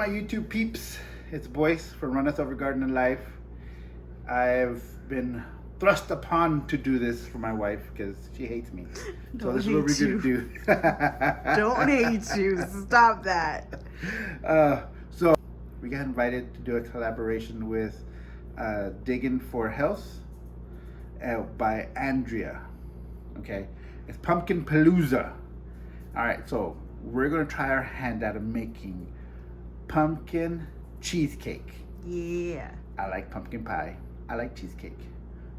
my YouTube peeps? It's Boyce from Runneth Over Garden and Life. I've been thrust upon to do this for my wife because she hates me. So this is what we're going to do. Don't hate you. Stop that. So we got invited to do a collaboration with Digging for Health by Andrea. Okay, it's Pumpkin Palooza. All right, so we're gonna try our hand at making pumpkin cheesecake. Yeah. I like pumpkin pie. I like cheesecake.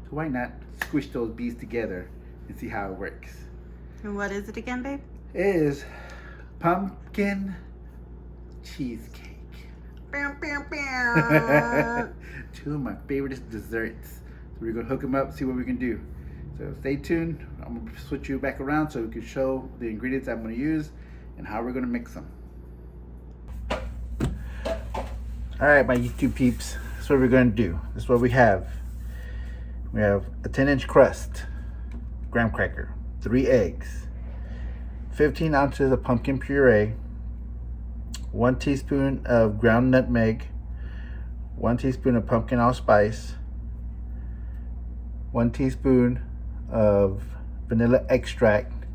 So why not squish those bees together and see how it works? And what is it again, babe? It is pumpkin cheesecake. Two of my favorite desserts. So we're gonna hook them up, see what we can do. So stay tuned. I'm gonna switch you back around so we can show the ingredients I'm gonna use and how we're gonna mix them. All right, my YouTube peeps, this is what we're gonna do. This is what we have. We have a 10-inch crust, graham cracker, 3 eggs, 15 ounces of pumpkin puree, 1 teaspoon of ground nutmeg, 1 teaspoon of pumpkin allspice, 1 teaspoon of vanilla extract,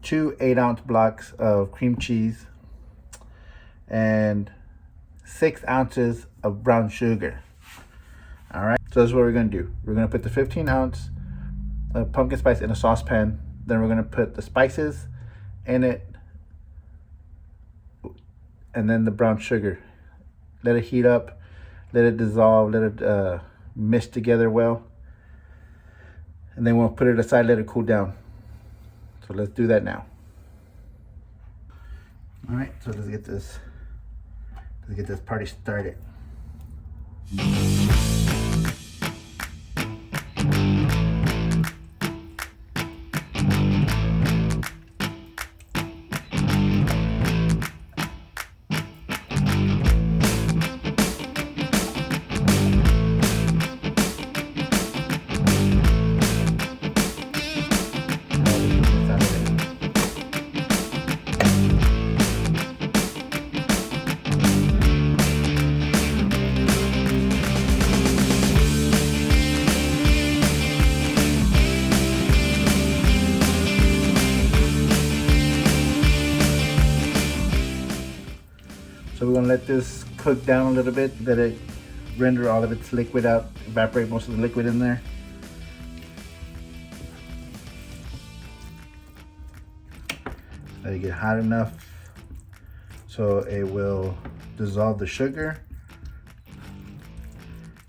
2 8-ounce blocks of cream cheese, and 6 ounces of brown sugar. All right, so this is what we're gonna do. We're gonna put the 15-ounce of pumpkin spice in a saucepan. Then we're gonna put the spices in it, and then the brown sugar. Let it heat up, let it dissolve, let it mix together well. And then we'll put it aside, let it cool down. So let's do that now. All right, so let's get this party started. So we're gonna let this cook down a little bit, let it render all of its liquid out, evaporate most of the liquid in there. Let it get hot enough so it will dissolve the sugar,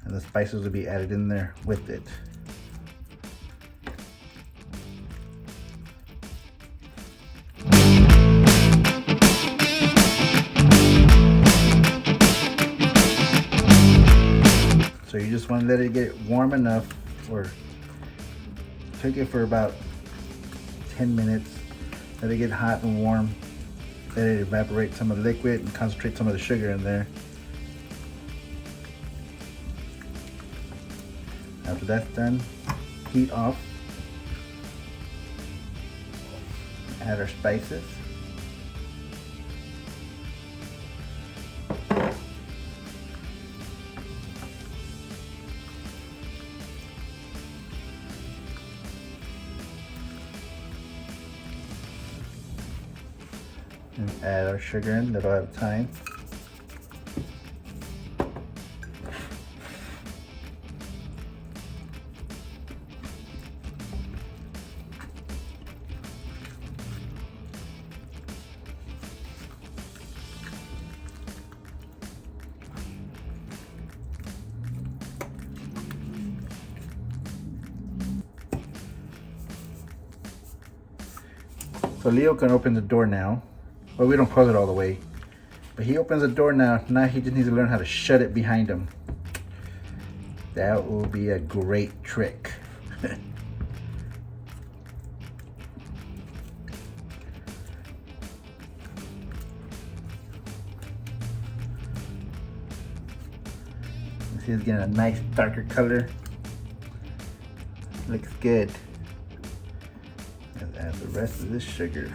and the spices will be added in there with it. So you just want to let it get warm enough, or cook it for about 10 minutes. Let it get hot and warm. Let it evaporate some of the liquid and concentrate some of the sugar in there. After that's done, heat off. Add our spices. And add our sugar in little at a time. So Leo can open the door now. Well, we don't close it all the way, but he opens the door now. Now he just needs to learn how to shut it behind him. That will be a great trick. See, it's getting a nice darker color. Looks good. Let's add the rest of this sugar.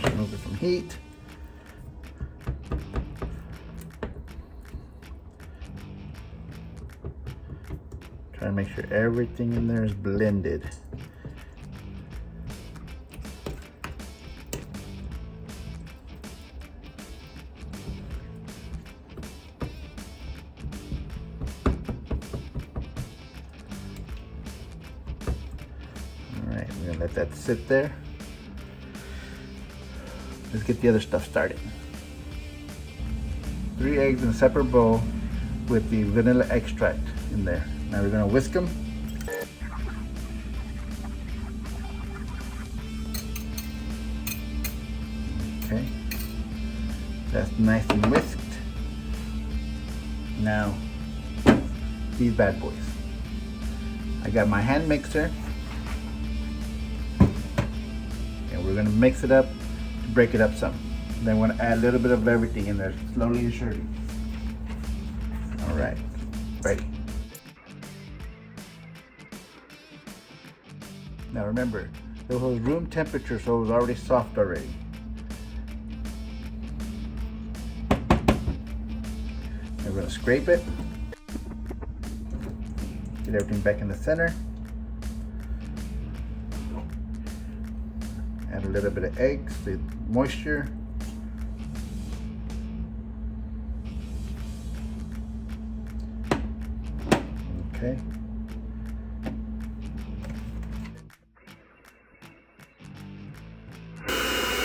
Remove it from heat. Try to make sure everything in there is blended. Alright, we're gonna let that sit there. Let's get the other stuff started. 3 eggs in a separate bowl with the vanilla extract in there. Now we're gonna whisk them. Okay, that's nice and whisked. Now, these bad boys. I got my hand mixer, and we're gonna mix it up to break it up some. Then we're gonna add a little bit of everything in there, slowly and surely. All right, ready. Now remember, it was room temperature, so it was already soft already. And we're gonna scrape it. Get everything back in the center. Add a little bit of eggs, the moisture. Okay.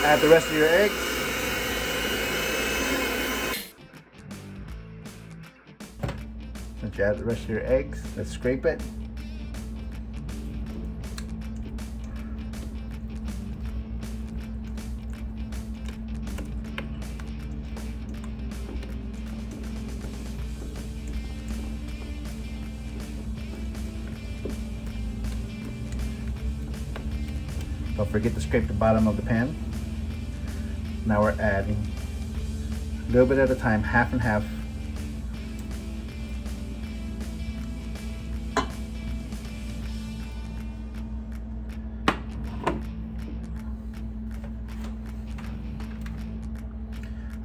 Add the rest of your eggs. Since you add the rest of your eggs, let's scrape it. Don't forget to scrape the bottom of the pan. Now we're adding a little bit at a time, half and half.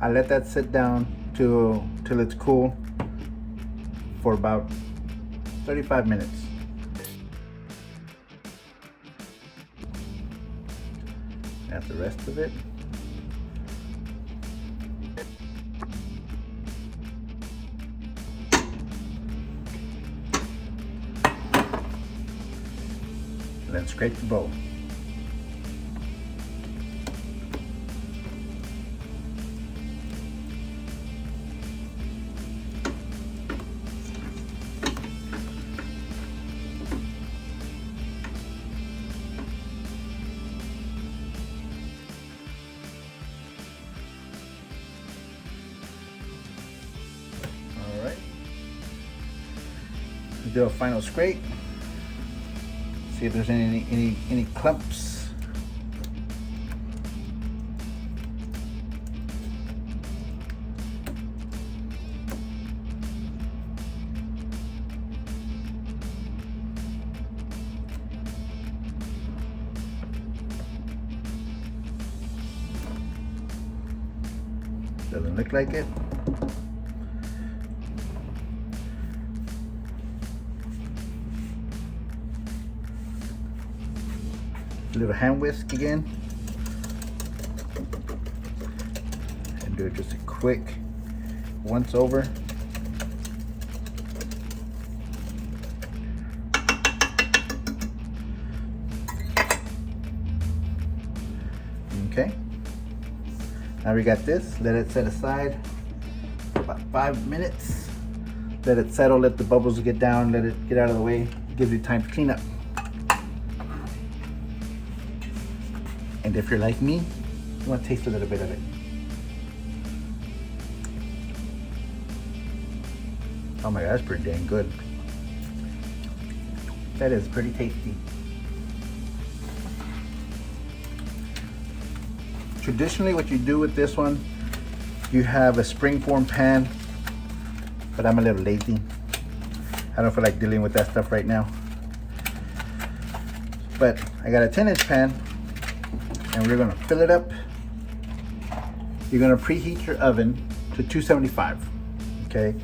I let that sit down till it's cool for about 35 minutes. Add the rest of it. And then scrape the bowl. Do a final scrape. See if there's any clumps. Doesn't look like it. A little hand whisk again, and do just a quick once over. Okay, now we got this. Let it set aside for about 5 minutes. Let it settle, let the bubbles get down, let it get out of the way. It gives you time to clean up. And if you're like me, you want to taste a little bit of it. Oh my God, that's pretty dang good. That is pretty tasty. Traditionally, what you do with this one, you have a springform pan, but I'm a little lazy. I don't feel like dealing with that stuff right now. But I got a 10-inch pan, and we're gonna fill it up you're gonna preheat your oven to 275. Okay.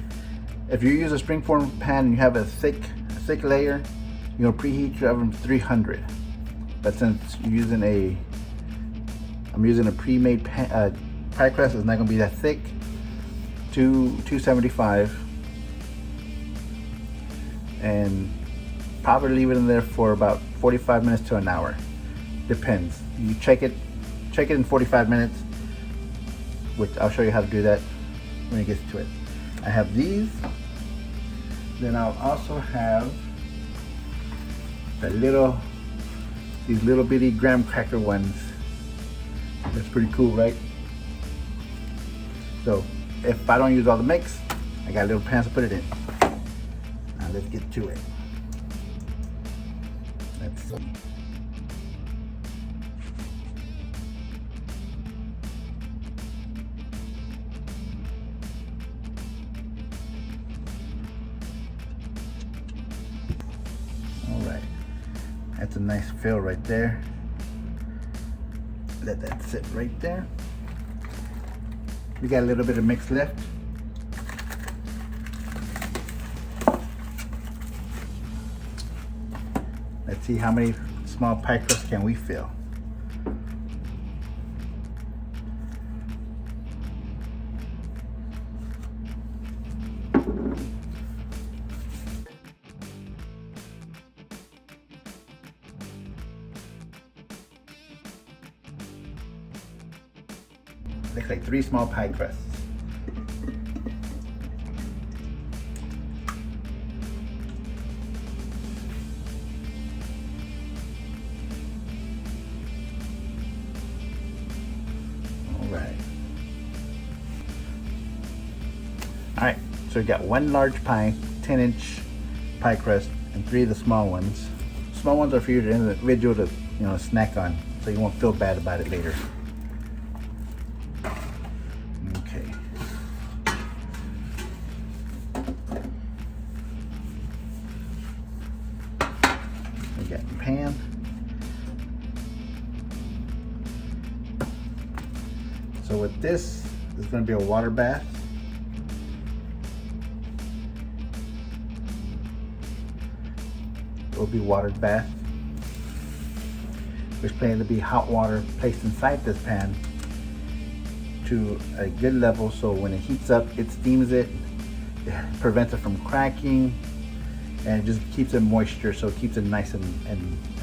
If you use a springform pan and you have a thick layer, you're gonna preheat your oven to 300. But since I'm using a pre-made pie crust, it's not gonna be that thick. 275, and probably leave it in there for about 45 minutes to an hour. Depends. You check it in 45 minutes, which I'll show you how to do that when it gets to it. I have these. Then I'll also have these little bitty graham cracker ones. That's pretty cool, right? So if I don't use all the mix, I got little pans to put it in. Now let's get to it. Let's see. All right, that's a nice fill right there. Let that sit right there. We got a little bit of mix left. Let's see how many small pie crusts can we fill. Looks like 3 small pie crusts. All right, so we got 1 large pie, 10-inch pie crust, and 3 of the small ones. Small ones are for you to individual to snack on, so you won't feel bad about it later. Okay. We got the pan. So with this is going to be a water bath. It will be watered bath. There's planning to be hot water placed inside this pan to a good level, so when it heats up, it steams it, prevents it from cracking, and it just keeps it moisture, so it keeps it nice and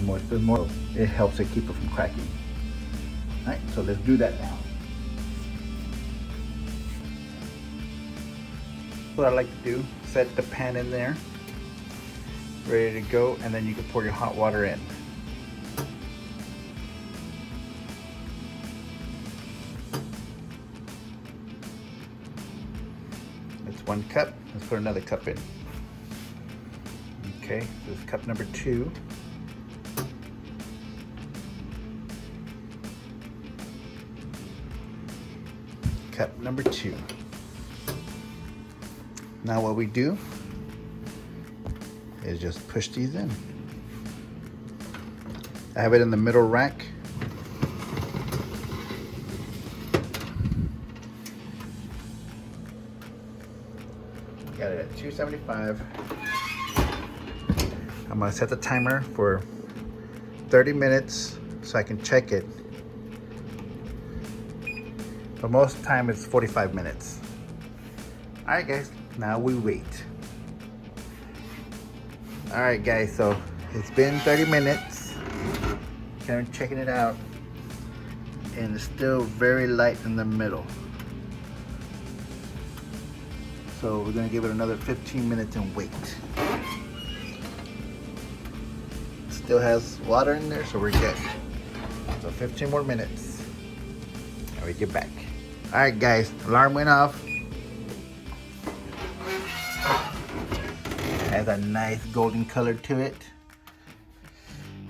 moist. It helps it keep it from cracking. All right, so let's do that now. What I like to do, set the pan in there, ready to go, and then you can pour your hot water in. That's 1 cup. Let's put another cup in. Okay, this is cup number 2. Cup number 2. Now what we do is just push these in. I have it in the middle rack. Got it at 275. I'm gonna set the timer for 30 minutes so I can check it. But most of the time it's 45 minutes. All right, guys, now we wait. All right, guys, so it's been 30 minutes. Kind of checking it out, and it's still very light in the middle. So we're gonna give it another 15 minutes and wait. Still has water in there, so we're good. So 15 more minutes, and we get back. All right, guys, alarm went off. It has a nice golden color to it.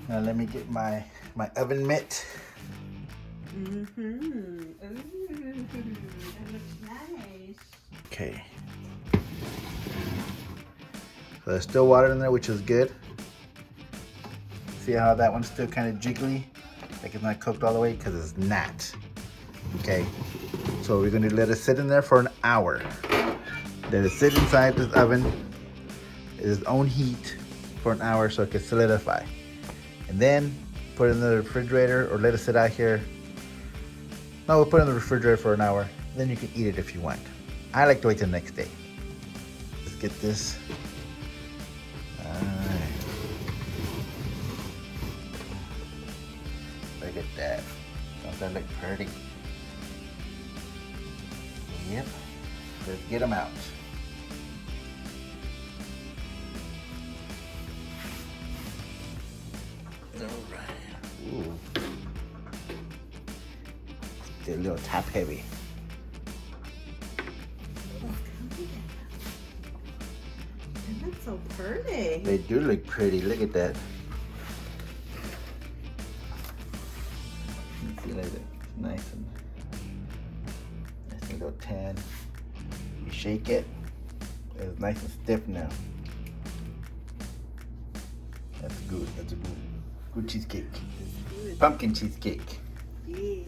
Now let me get my oven mitt. Ooh, that looks nice. Okay. So there's still water in there, which is good. See how that one's still kind of jiggly? Like it's not cooked all the way, because it's not. Okay. So we're gonna let it sit in there for an hour. Let it sit inside this oven, its own heat for an hour so it can solidify. And then put it in the refrigerator or let it sit out here. No, we'll put it in the refrigerator for an hour. Then you can eat it if you want. I like to wait till the next day. Let's get this. Alright. Look at that. Don't that look pretty? Yep. Let's get them out. Alright. Ooh. They're a little top heavy. They look so pretty. They do look pretty. Look at that. See, look at it. It's nice and a little tan. You shake it. It's nice and stiff now. That's good. That's a good cheesecake. Good. Pumpkin cheesecake. Yeah.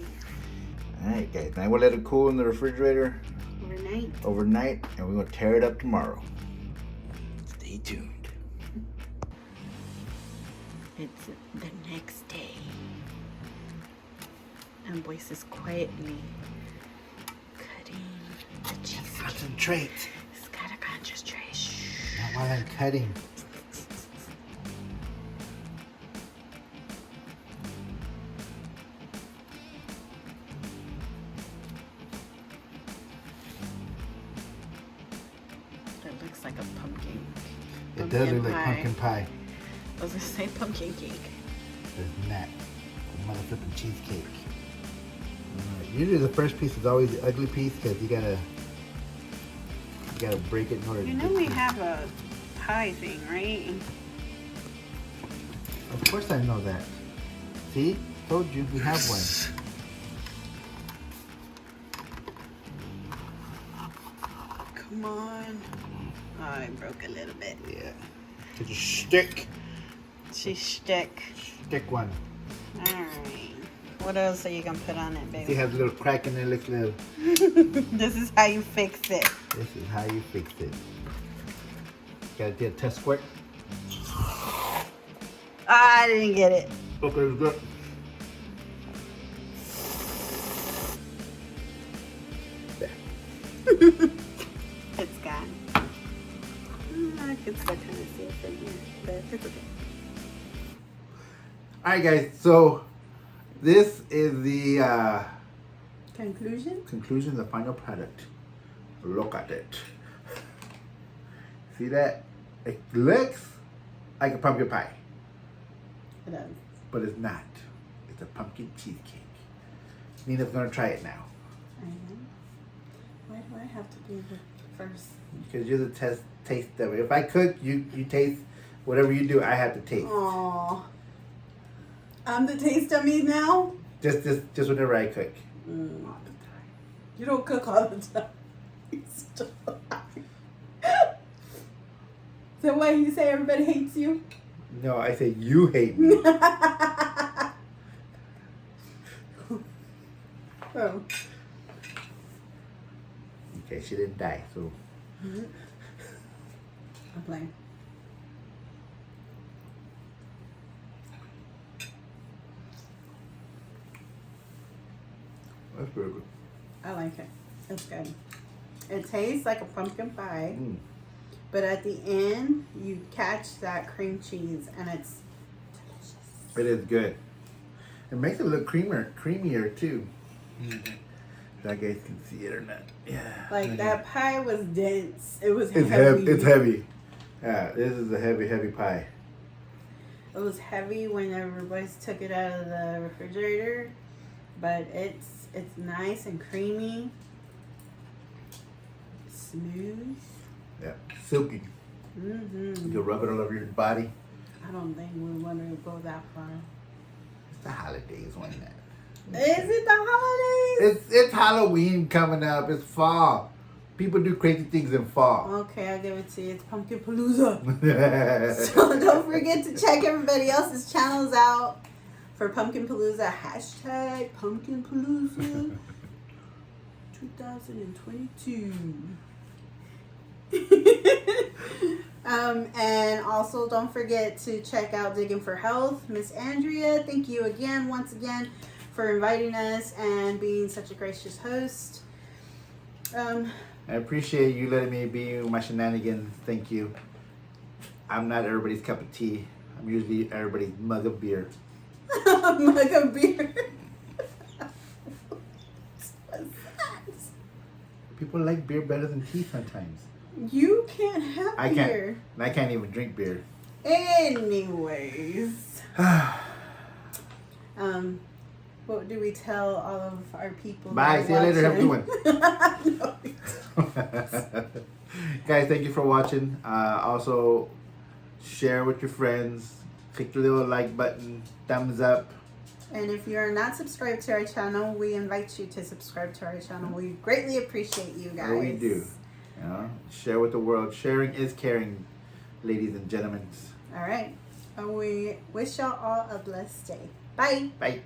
Alright guys, now we'll let it cool in the refrigerator overnight, and we're gonna tear it up tomorrow. Stay tuned. It's the next day. And Boyce is quietly cutting the cheesecake. Concentrate. It's gotta concentrate. Shh. Not while I'm cutting. It looks like a pumpkin. It does look like pumpkin pie. I was gonna say pumpkin cake. It's not. A motherfucking cheesecake. Usually the first piece is always the ugly piece because you gotta break it in order to You get know we to- have a pie thing, right? Of course I know that. See? Told you we have one. Come on. Oh, I broke a little bit. Yeah. Get your stick. She's stick. Stick one. Alright. What else are you gonna put on it, See, baby? it has a little crack in there. Looks little. This is how you fix it. This is how you fix it. Gotta get a test squirt. Ah, I didn't get it. Okay, it's good. There. It's gone. I can still kind of see it from here, but it's okay. Alright guys, so this is the Conclusion? conclusion, the final product. Look at it. See that? It looks like a pumpkin pie, It does. but it's not. It's a pumpkin cheesecake. Nina's gonna try it now. Why do I have to do the first? Because you're the taste of it. If I cook, you taste whatever you do. I have to taste. Aww. I'm the taste dummy now? Just whenever I cook. Mm. All the time. You don't cook all the time. Stop. So what, you say everybody hates you? No, I say you hate me. Oh. Okay, she didn't die, so. I'm playing. That's very good. I like it. It's good. It tastes like a pumpkin pie, Mm. but at the end, you catch that cream cheese, and it's delicious. It is good. It makes it look creamier too. That guys can see it or not. Yeah. Like, that pie was dense. It was It's heavy. heavy. It's heavy. Yeah, this is a heavy pie. It was heavy when everybody took it out of the refrigerator, but it's nice and creamy, smooth. Yeah, silky. Mm-hmm. You can rub it all over your body. I don't think we want to go that far. It's the holidays, wasn't it? Is it the holidays? It's Halloween coming up. It's fall. People do crazy things in fall. Okay, I'll give it to you. It's Pumpkin Palooza. So don't forget to check everybody else's channels out for Pumpkin Palooza. Hashtag Pumpkin Palooza 2022. And also don't forget to check out Digging for Health. Miss Andrea, thank you again, once again, for inviting us and being such a gracious host. I appreciate you letting me be my shenanigans. Thank you. I'm not everybody's cup of tea. I'm usually everybody's mug of beer. Mug of beer. What's that? People like beer better than tea sometimes. You can't have I beer. can't. And I can't even drink beer. Anyways. What do we tell all of our people? Bye. See you later. Have a good No, we don't. Guys, thank you for watching. Also, share with your friends. Click the little like button. Thumbs up. And if you are not subscribed to our channel, we invite you to subscribe to our channel. We greatly appreciate you guys. Oh, we do. You know, share with the world. Sharing is caring, ladies and gentlemen. All right. And we wish y'all all a blessed day. Bye. Bye.